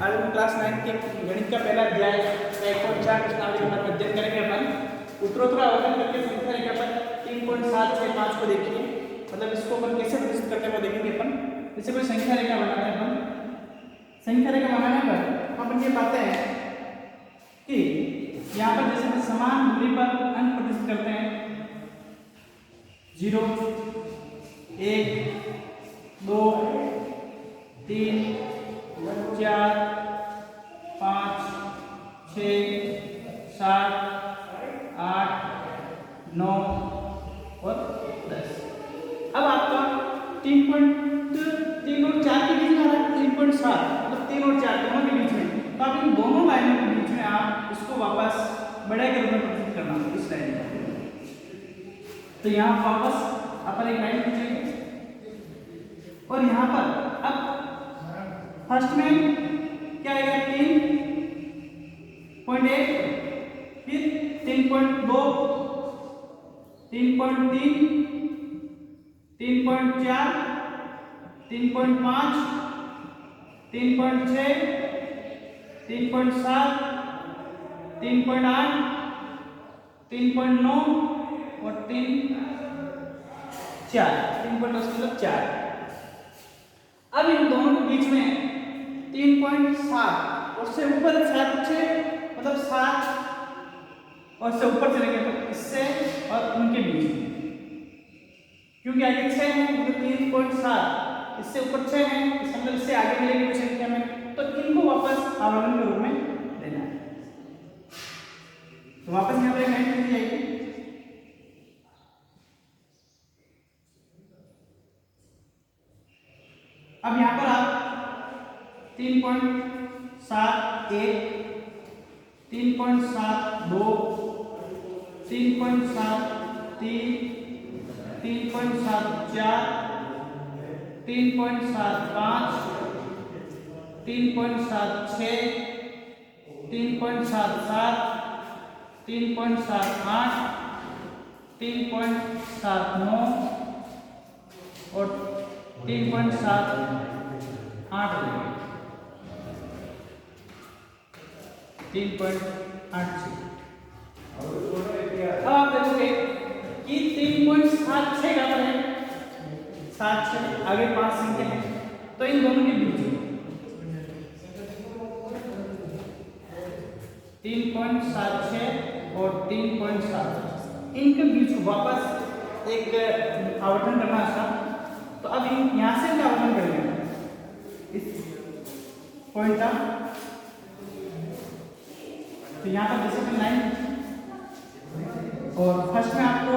आज हम क्लास 9 के गणित का पहला अध्याय 1.4 प्रश्नावली का अध्ययन करेंगे। अपन उत्तरोत्तर अवलोकन करके संख्या रेखा पर 3.765 को देखिए, मतलब इसको अपन कैसे प्रदर्शित करते हैं वो देखेंगे। अपन जैसे कोई संख्या रेखा बनाते हैं, अपन संख्या रेखा बनाने पर अपन ये पाते हैं कि यहाँ पर जैसे समान दूरी पर अंक प्रदर्शित करते हैं 0, 1, 2, 3, 4, 5, 6, 7, 8, 9 और 10। अब आपका 3 और 4 के बीच में आ रहा है 3.7, मतलब 3 और 4 दोनों के बीच में। तो आप इन दोनों लाइनों के बीच में आप इसको वापस बड़े के रूप में प्रदर्शित करना है इस लाइन में। तो यहाँ वापस अपन एक लाइन खींचेंगे और यहाँ पर अब फर्स्ट में क्या आएगा 3.1, फिर 3.2, 3.3, 3.4, 3.5, 3.6, 3.7, 3.8, 3.9 और 3.4। अब इन दोनों के बीच में 3.7 और से ऊपर 6 मतलब 7 और से ऊपर चलेंगे तो इससे और उनके बीच में, क्योंकि आगे 6 है तो 3.7, इससे ऊपर 6 है इसका मतलब इससे आगे मिलेगी कोई संख्या में, तो इनको वापस अवलोकन के रूप में लेना है। तो वापस यहाँ पर एक लाइन लिखी जाएगी। अब यहाँ पर आप 3.71, 3.72, 3.73, 3.74, 3.75, 3.76, 3.77, 3.78, 3.79 और 3.78 3.86। अब आप देखोगे कि 3.76 का है 7 आगे 5 संख्या है, तो इन दोनों के बीच में 3.76 और 3.7 इनके बीच वापस एक आवरण करना था। तो अब यहाँ से क्या आवरण करेंगे इस पॉइंट का, तो यहाँ पर जैसे 9 और फर्स्ट में आपको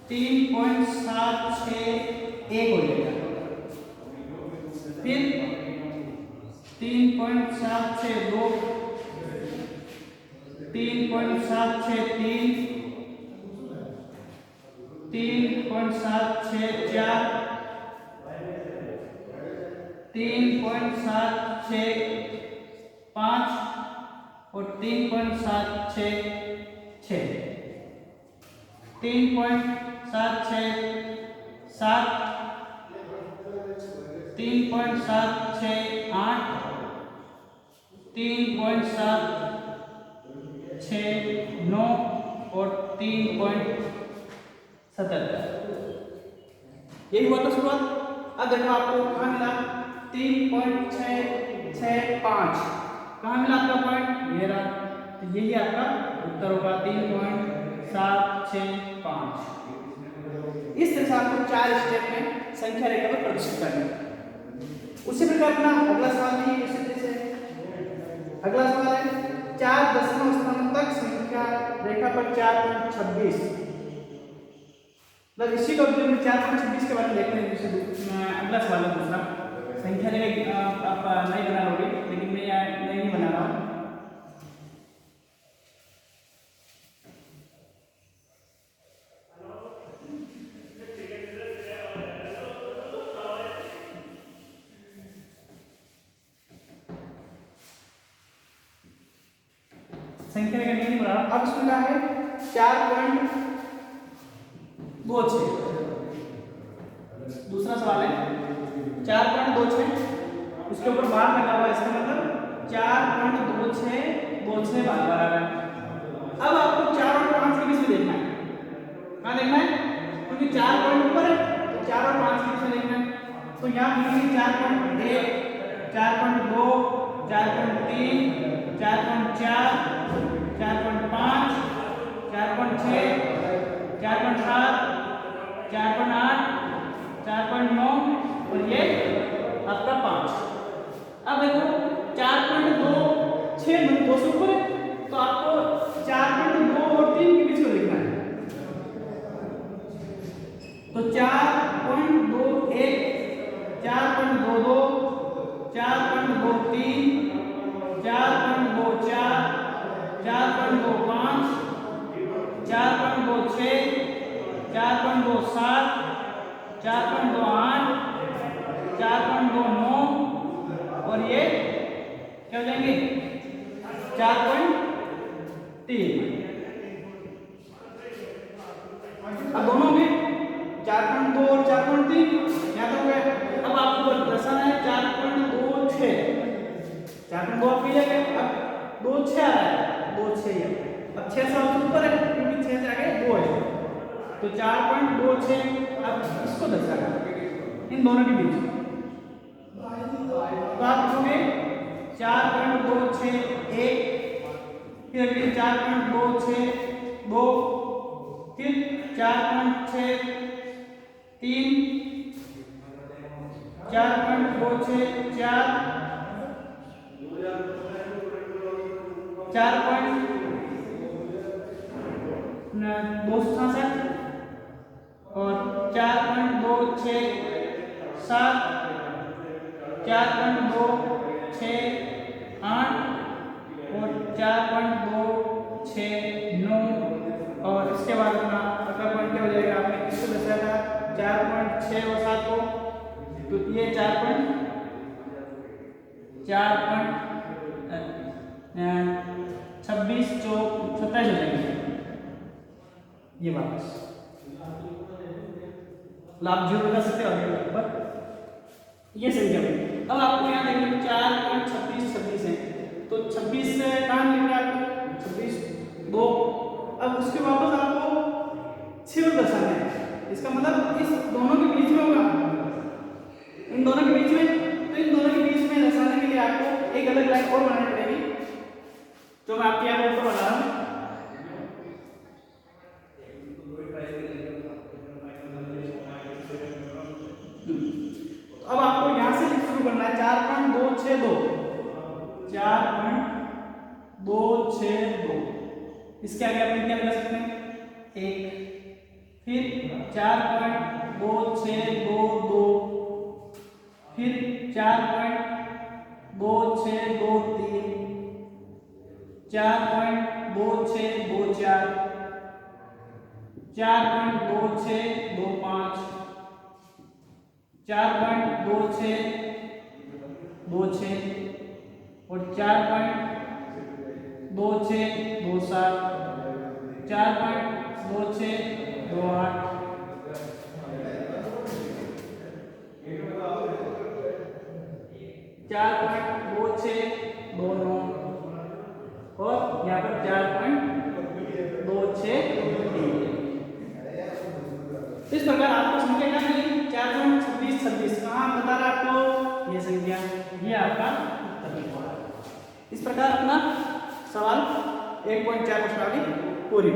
3.761 हो जाएगा, फिर 3.762, 3.763, 3.764, 3.765 और 3.766, 3.767, 3.768, 3.769 और 3.77। यही हुआ था शुरुआत। अब देखो आपको कहाँ मिला 3.665, कहाँ मिला आपका पॉइंट, ये रहा। तो यही आपका उत्तर होगा 3.765। इस तरह से आपको 4 स्टेप में संख्या रेखा पर प्रदर्शित करना है। उसी प्रकार अपना अगला सवाल भी इसी तरह से। अगला सवाल है 4 दशमलव स्थानों तक संख्या रेखा पर 4.26, मतलब इसी को 4.26 के बारे में देखते हैं। अगला सवाल है दूसरा, संख्या रेखा आप नहीं बना लोगे, लेकिन मैं नहीं बना रहा हूँ। संख्या रेखा नहीं बना रहा। अब इसमें क्या है 4.26। दूसरा सवाल है 4.26, उसके ऊपर बार लगा हुआ है, इसका मतलब 4.26 बार बराबर। अब आपको 4 और 5 के बीच में देखना है, कहाँ देखना है, क्योंकि 4 पॉइंट ऊपर है तो 4 और 5 के बीच में देखना है। तो यहाँ लिखेंगे 4.1, 4.2, 4.3, 4.4, 4.5, 4.6, 4.7, 4.8, 4.9 और ये आपका 5। अब देखो 4.26 2 से ऊपर है तो आपको 4.2 और 3 के बीच में लिखना है। तो 4.21, 4.22, 4.23, 4.24, 4.25, 4.26, 4.27, 4.28, 4.29 और ये क्या हो जाएंगे 4.3। अब दोनों में 4.2 और 4.3 यहाँ तक हो गया। अब आपको दर्शाना है 4.26, 4.2 आप मिल जाएगा। अब 2 6 आ रहा है, 2 6 है, अब 6 से ऊपर है क्योंकि 6 से आगे 2 है तो 4.26। अब इसको दर्शाना इन दोनों के बीच, तो आप लिखोगे 4.26 1, फिर 4.26 2, फिर 4.6 3, 4.26 4, 4.267 और 4.26 7, 4.268 और 4.269 और इसके बाद अपना अगला पॉइंट क्या हो जाएगा, आपने इसको दर्शाया था 4.6 और 7 को, तो ये 4.26 27 हो जाएंगे ये वापस। लाभ 0 लगा सकते हो बट ये संख्या में। अब आपको यहाँ देखिए 4.26 है तो 26 से कहाँ लिखना है आपको 26 2। अब उसके वापस आपको 6 दर्शाना है, इसका मतलब इस दोनों के बीच में होगा, इन दोनों के बीच में। तो इन दोनों के बीच में दर्शाने के लिए आपको एक अलग लाइन और बनानी पड़ेगी जो मैं आपके यहाँ ऊपर बना रहा हूँ। अब आपको यहां से शुरू करना है 4.262, 4.262 इसके आगे आप क्या लगा सकते हैं 1, फिर 4.2622, फिर 4.2623, 4.2624, 4.2625, 4.2626 और 4.2627, 4.2628, 4.2629 और यहाँ पर 4.263। इस प्रकार आपको संख्या क्या मिली 4.26 कहाँ बता रहा आपको ये संख्या, ये आपका उत्तर। इस प्रकार अपना सवाल 1.4 प्रश्नावली पूरी।